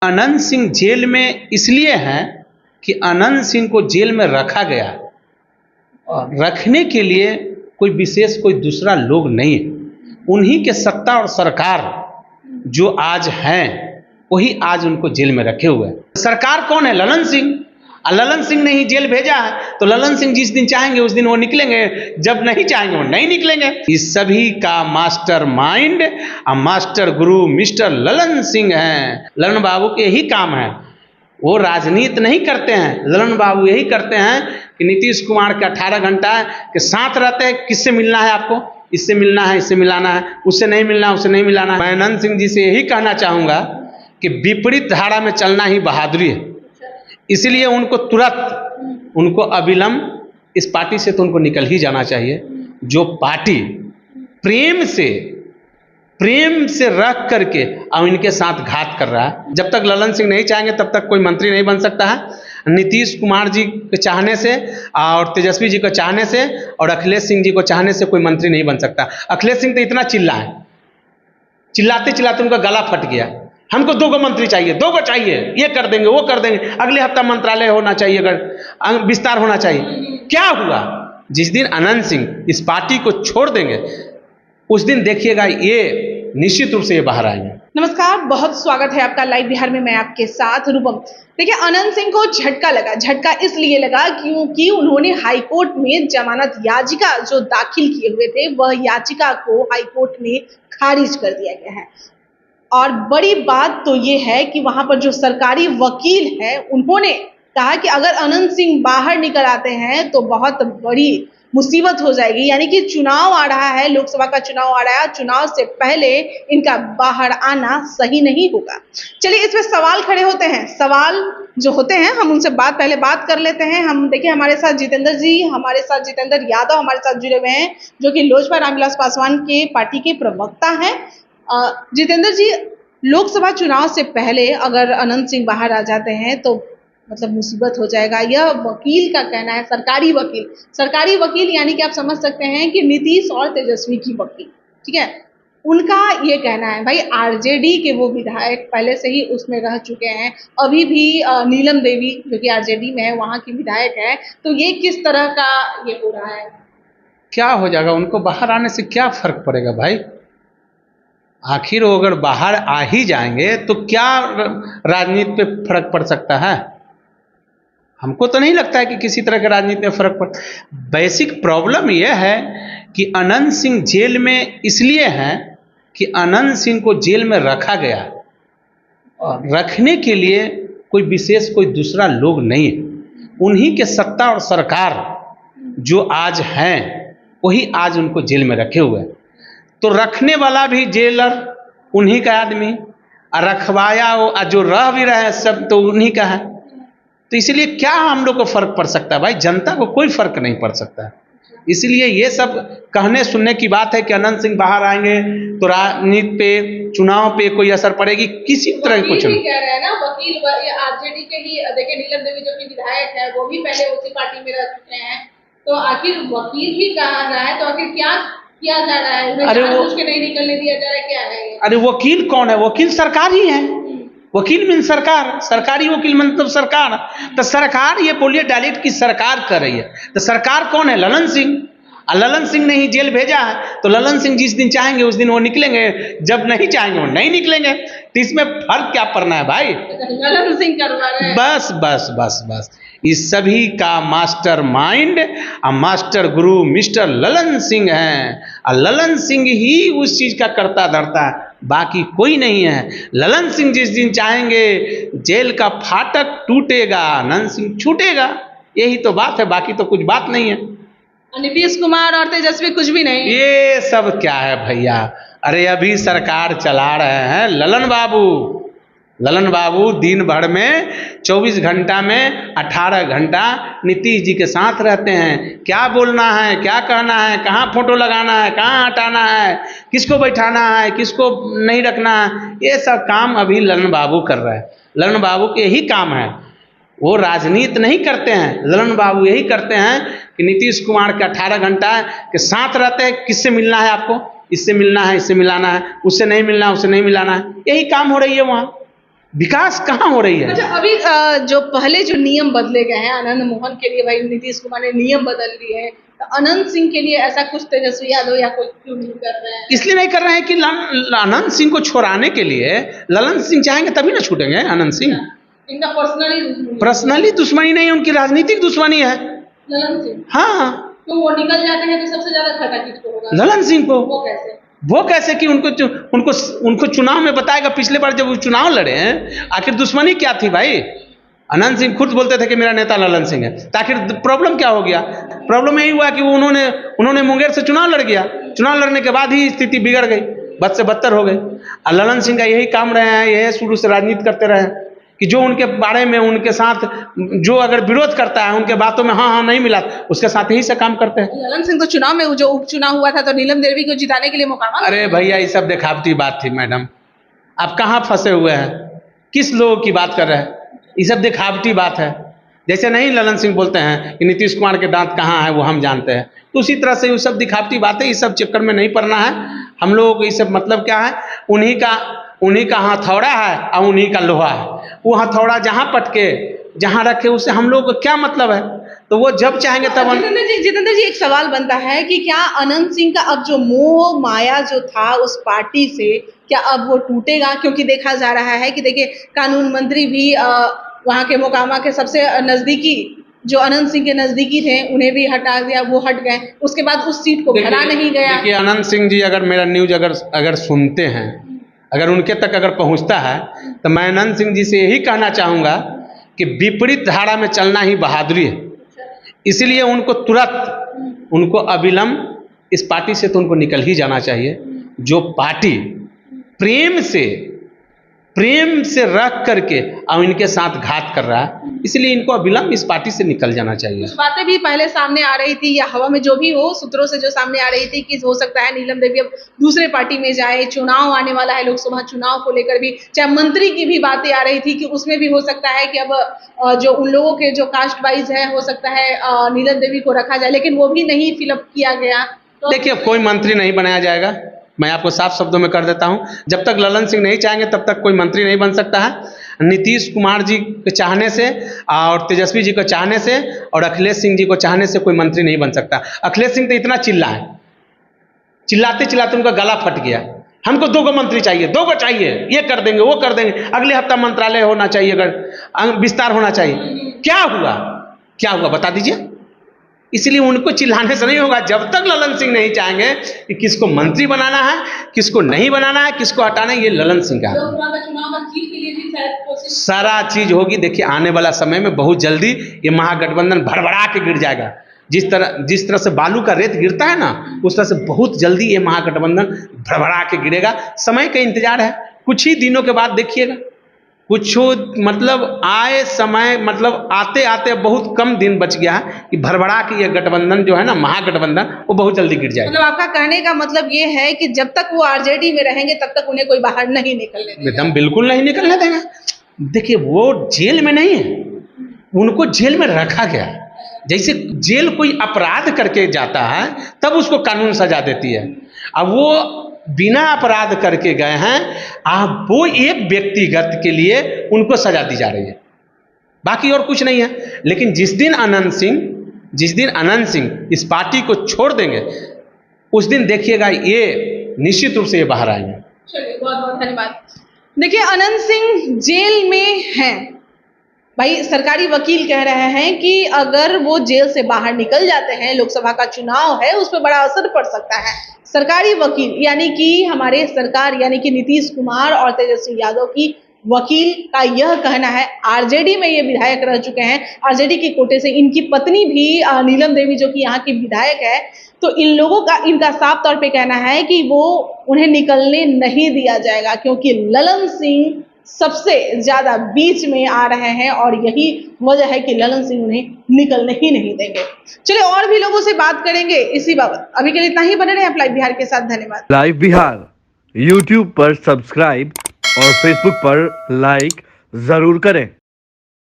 Anant Singh jail में इसलिए हैं कि अनंत सिंह को जेल में रखा गया और रखने के लिए कोई विशेष कोई दूसरा लोग नहीं है। उन्हीं के सत्ता और सरकार जो आज हैं वही आज उनको जेल में रखे हुए हैं। सरकार कौन है? ललन सिंह। ललन सिंह ने ही जेल भेजा है, तो ललन सिंह जिस दिन चाहेंगे उस दिन वो निकलेंगे, जब नहीं चाहेंगे वो नहीं निकलेंगे। इस सभी का मास्टर माइंड और मास्टर गुरु मिस्टर ललन सिंह हैं। ललन बाबू के यही काम है, वो राजनीति नहीं करते हैं। ललन बाबू यही करते हैं कि नीतीश कुमार के 18 घंटा के साथ रहते हैं। किससे मिलना है आपको? इससे मिलना है, इससे मिलाना है, उससे नहीं मिलना, उससे नहीं मिलाना है। मैं अनंत सिंह जी से यही कहना चाहूँगा कि विपरीत धारा में चलना ही बहादुरी है। इसलिए उनको तुरंत, उनको अविलंब इस पार्टी से तो उनको निकल ही जाना चाहिए। जो पार्टी प्रेम से रख करके और इनके साथ घात कर रहा है। जब तक ललन सिंह नहीं चाहेंगे तब तक कोई मंत्री नहीं बन सकता है। नीतीश कुमार जी के चाहने से और तेजस्वी जी को चाहने से और अखिलेश सिंह जी को चाहने से कोई मंत्री नहीं बन सकता। अखिलेश सिंह तो इतना चिल्लाए, चिल्लाते चिल्लाते उनका गला फट गया। हमको 2 मंत्री चाहिए, 2 चाहिए, ये कर देंगे, वो कर देंगे, अगले हफ्ता मंत्रालय होना चाहिए, अगर विस्तार होना चाहिए। क्या हुआ? जिस दिन अनंत सिंह इस पार्टी को छोड़ देंगे उस दिन देखिएगा ये निश्चित रूप से ये बाहर आएंगे। नमस्कार, बहुत स्वागत है आपका लाइव बिहार में। मैं आपके साथ रूपम। देखिए, अनंत सिंह को झटका लगा। झटका इसलिए लगा क्योंकि उन्होंने हाईकोर्ट में जमानत याचिका जो दाखिल किए हुए थे, वह याचिका को हाईकोर्ट में खारिज कर दिया गया है। और बड़ी बात तो ये है कि वहां पर जो सरकारी वकील है उन्होंने कहा कि अगर अनंत सिंह बाहर निकल आते हैं तो बहुत बड़ी मुसीबत हो जाएगी। यानी कि चुनाव आ रहा है, लोकसभा का चुनाव आ रहा है, चुनाव से पहले इनका बाहर आना सही नहीं होगा। चलिए, इसमें सवाल खड़े होते हैं। सवाल जो होते हैं हम उनसे पहले बात कर लेते हैं। हम देखिए, हमारे साथ जितेंद्र जी, हमारे साथ जितेंद्र यादव हमारे साथ जुड़े हुए हैं, जो कि लोजपा रामविलास पासवान के पार्टी के प्रवक्ता हैं। जितेंद्र जी, लोकसभा चुनाव से पहले अगर अनंत सिंह बाहर आ जाते हैं तो मतलब मुसीबत हो जाएगा, यह वकील का कहना है। सरकारी वकील यानी कि आप समझ सकते हैं कि नीतीश और तेजस्वी की वकील, ठीक है, उनका ये कहना है। भाई, आरजेडी के वो विधायक पहले से ही उसमें रह चुके हैं, अभी भी नीलम देवी जो कि आरजेडी में है वहां की विधायक है। तो ये किस तरह का ये हो रहा है? क्या हो जाएगा? उनको बाहर आने से क्या फर्क पड़ेगा भाई? आखिर वो अगर बाहर आ ही जाएंगे तो क्या राजनीति पे फर्क पड़ सकता है? हमको तो नहीं लगता है कि किसी तरह के राजनीति में फर्क पड़। बेसिक प्रॉब्लम यह है कि अनंत सिंह जेल में इसलिए हैं कि अनंत सिंह को जेल में रखा गया और रखने के लिए कोई विशेष कोई दूसरा लोग नहीं है। उन्हीं के सत्ता और सरकार जो आज हैं वही आज उनको जेल में रखे हुए हैं। तो रखने वाला भी जेलर उन्हीं का आदमी, और रखवाया वो जो रह भी रहे हैं सब तो उन्हीं का है। तो इसलिए क्या हम लोग को फर्क पड़ सकता है भाई? जनता को कोई फर्क नहीं पड़ सकता है। इसलिए ये सब कहने सुनने की बात है कि अनंत सिंह बाहर आएंगे तो राजनीति पे, चुनाव पे कोई असर पड़ेगी, किसी तरह कुछ नहीं कह रहे हैं ना वकील। आरजेडी के ही देखिए, नीलम देवी जो कि विधायक है वो भी पहले उसी पार्टी में रह चुके हैं। तो आखिर वकील ही कहा रहा है, तो आखिर क्या किया जा रहा है? अरे वो उसके नहीं निकलने दिया जा रहा है, क्या है? अरे वकील कौन है? वकील सरकार ही है। वकील मीन सरकार, सरकारी वकील मतलब सरकार। तो सरकार, ये बोलिए डायरेक्ट की सरकार कर रही है। तो सरकार कौन है? ललन सिंह। ललन सिंह ने ही जेल भेजा है, तो ललन सिंह जिस दिन चाहेंगे उस दिन वो निकलेंगे, जब नहीं चाहेंगे वो नहीं निकलेंगे। तो इसमें फर्क क्या पड़ना है भाई? ललन सिंह करवा रहे हैं। बस बस बस बस इस सभी का मास्टर माइंड और मास्टर गुरु मिस्टर ललन सिंह हैं। और ललन सिंह ही उस चीज का करता धरता है, बाकी कोई नहीं है। ललन सिंह जिस दिन चाहेंगे जेल का फाटक टूटेगा, अनंत सिंह छूटेगा। यही तो बात है, बाकी तो कुछ बात नहीं है। नीतीश कुमार और तेजस्वी कुछ भी नहीं। ये सब क्या है भैया? अरे अभी सरकार चला रहे हैं ललन बाबू। ललन बाबू दिन भर में 24 घंटा में 18 घंटा नीतीश जी के साथ रहते हैं। क्या बोलना है, क्या कहना है, कहाँ फोटो लगाना है, कहाँ हटाना है, किसको बैठाना है, किसको नहीं रखना है, ये सब काम अभी ललन बाबू कर रहे हैं। ललन बाबू के यही काम है, वो राजनीति नहीं करते हैं। ललन बाबू यही करते हैं कि नीतीश कुमार के 18 घंटा के साथ रहते हैं। किससे मिलना है आपको? इससे मिलना है, इससे मिलाना है, उससे नहीं मिलना, उससे नहीं मिलाना है। यही काम हो रही है वहाँ। विकास कहाँ हो रही है? अच्छा, अभी जो पहले जो नियम बदले गए हैं आनंद मोहन के लिए, भाई नीतीश कुमार ने नियम बदल दिए हैं, तो अनंत सिंह के लिए ऐसा कुछ तेजस्वी यादव या कोई क्यों नहीं कर रहे हैं? इसलिए नहीं कर रहे हैं कि अनंत सिंह को छोड़ाने के लिए ललन सिंह चाहेंगे तभी ना छूटेंगे अनंत सिंह। इनका पर्सनली दुश्मनी नहीं, उनकी राजनीतिक दुश्मनी है। ललन सिंह, हाँ, तो वो निकल जाते हैं तो सबसे ज्यादा खतरा किसको होगा? ललन सिंह को। वो कैसे? कि उनको चुनाव में बताएगा। पिछले बार जब वो चुनाव लड़े हैं, आखिर दुश्मनी क्या थी भाई? अनंत सिंह खुद बोलते थे कि मेरा नेता ललन सिंह है, तो आखिर प्रॉब्लम क्या हो गया? प्रॉब्लम यही हुआ कि उन्होंने मुंगेर से चुनाव लड़ गया। चुनाव लड़ने के बाद ही स्थिति बिगड़ गई, बद से बदतर हो गई। और ललन सिंह का यही काम रहे हैं, यही शुरू से राजनीति करते रहे कि जो उनके बारे में, उनके साथ जो अगर विरोध करता है, उनके बातों में हाँ नहीं मिला, उसके साथ यही से काम करते हैं। ललन सिंह तो चुनाव में जो उपचुनाव हुआ था तो नीलम देवी को जिताने के लिए मौका मांगा। अरे भैया, ये सब दिखावटी बात थी मैडम। आप कहाँ फंसे हुए हैं? किस लोगों की बात कर रहे हैं? ये सब दिखावटी बात है। जैसे नहीं ललन सिंह बोलते हैं कि नीतीश कुमार के दांत कहाँ है वो हम जानते हैं, तो उसी तरह से ये सब दिखावटी बातें, इस सब चक्कर में नहीं पड़ना है हम लोगों को। ये सब मतलब क्या है? उन्हीं का हथौड़ा है और उन्हीं का लोहा है। वो हथौड़ा जहाँ पटके, जहाँ रखे, उससे हम लोग को क्या मतलब है? तो वो जब चाहेंगे तब। जितेंद्र जी, एक सवाल बनता है कि क्या अनंत सिंह का अब जो मोह माया जो था उस पार्टी से, क्या अब वो टूटेगा? क्योंकि देखा जा रहा है कि देखिए, कानून मंत्री भी वहाँ के मोकामा के सबसे नजदीकी, जो अनंत सिंह के नजदीकी थे, उन्हें भी हटा दिया, वो हट गए। उसके बाद उस सीट को भरा नहीं गया। देखिए, अनंत सिंह जी अगर मेरा न्यूज अगर सुनते हैं, अगर उनके तक अगर पहुंचता है, तो मैं अनंत सिंह जी से यही कहना चाहूँगा कि विपरीत धारा में चलना ही बहादुरी है। इसलिए उनको अविलंब इस पार्टी से तो उनको निकल ही जाना चाहिए। जो पार्टी प्रेम से रख करके और इनके साथ घात कर रहा है, इसलिए इनको अविलंब इस पार्टी से निकल जाना चाहिए। कुछ बातें भी पहले सामने आ रही थी, या हवा में जो भी हो, सूत्रों से जो सामने आ रही थी कि हो सकता है नीलम देवी अब दूसरे पार्टी में जाए। चुनाव आने वाला है, लोकसभा चुनाव को लेकर भी, चाहे मंत्री की भी बातें आ रही थी कि उसमें भी हो सकता है कि अब जो उन लोगों के जो कास्ट वाइज है, हो सकता है नीलम देवी को रखा जाए, लेकिन वो भी नहीं फिलअप किया गया। तो देखिए, कोई मंत्री नहीं बनाया जाएगा, मैं आपको साफ शब्दों में कर देता हूं। जब तक ललन सिंह नहीं चाहेंगे तब तक कोई मंत्री नहीं बन सकता है। नीतीश कुमार जी के चाहने से और तेजस्वी जी को चाहने से और अखिलेश सिंह जी को चाहने से कोई मंत्री नहीं बन सकता। अखिलेश सिंह तो इतना चिल्लाए, चिल्लाते चिल्लाते उनका गला फट गया। हमको 2 गो मंत्री चाहिए, 2 गो चाहिए, ये कर देंगे, वो कर देंगे, अगले हफ्ता मंत्रालय होना चाहिए, अगर विस्तार होना चाहिए। क्या हुआ बता दीजिए। इसलिए उनको चिल्लाने से नहीं होगा। जब तक ललन सिंह नहीं चाहेंगे कि किसको मंत्री बनाना है, किसको नहीं बनाना है, किसको हटाना है, ये ललन सिंह का सारा चीज होगी। देखिए, आने वाला समय में बहुत जल्दी ये महागठबंधन भड़बड़ा के गिर जाएगा। जिस तरह से बालू का रेत गिरता है ना, उस तरह से बहुत जल्दी ये महागठबंधन भड़बड़ा के गिरेगा। समय का इंतजार है, कुछ ही दिनों के बाद देखिएगा। कुछ मतलब आए समय, मतलब आते आते बहुत कम दिन बच गया है कि भड़बड़ा के ये गठबंधन जो है ना, महागठबंधन, वो बहुत जल्दी गिर जाएगा। मतलब आपका कहने का मतलब ये है कि जब तक वो आरजेडी में रहेंगे तब तक उन्हें कोई बाहर नहीं निकलने देगा। एकदम बिल्कुल नहीं निकलने देगा। देखिए, वो जेल में नहीं है, उनको जेल में रखा गया। जैसे जेल कोई अपराध करके जाता है तब उसको कानून सजा देती है, अब वो बिना अपराध करके गए हैं, आप वो एक व्यक्तिगत के लिए उनको सजा दी जा रही है, बाकी और कुछ नहीं है। लेकिन जिस दिन अनंत सिंह इस पार्टी को छोड़ देंगे, उस दिन देखिएगा ये निश्चित रूप से ये बाहर आएंगे। चलिए, बहुत बहुत धन्यवाद। देखिए, अनंत सिंह जेल में हैं। भाई, सरकारी वकील कह रहे हैं कि अगर वो जेल से बाहर निकल जाते हैं, लोकसभा का चुनाव है, उस पर बड़ा असर पड़ सकता है। सरकारी वकील यानी कि हमारे सरकार, यानी कि नीतीश कुमार और तेजस्वी यादव की वकील का यह कहना है। आरजेडी में ये विधायक रह चुके हैं, आरजेडी के कोटे से इनकी पत्नी भी नीलम देवी जो कि यहाँ की विधायक है, तो इन लोगों का, इनका साफ तौर पे कहना है कि वो उन्हें निकलने नहीं दिया जाएगा, क्योंकि ललन सिंह सबसे ज्यादा बीच में आ रहे हैं और यही वजह है कि ललन सिंह उन्हें निकलने ही नहीं देंगे। चलिए, और भी लोगों से बात करेंगे इसी बाबत। अभी के लिए इतना ही, बने रहे लाइव बिहार के साथ। धन्यवाद। लाइव बिहार यूट्यूब पर सब्सक्राइब और फेसबुक पर लाइक जरूर करें।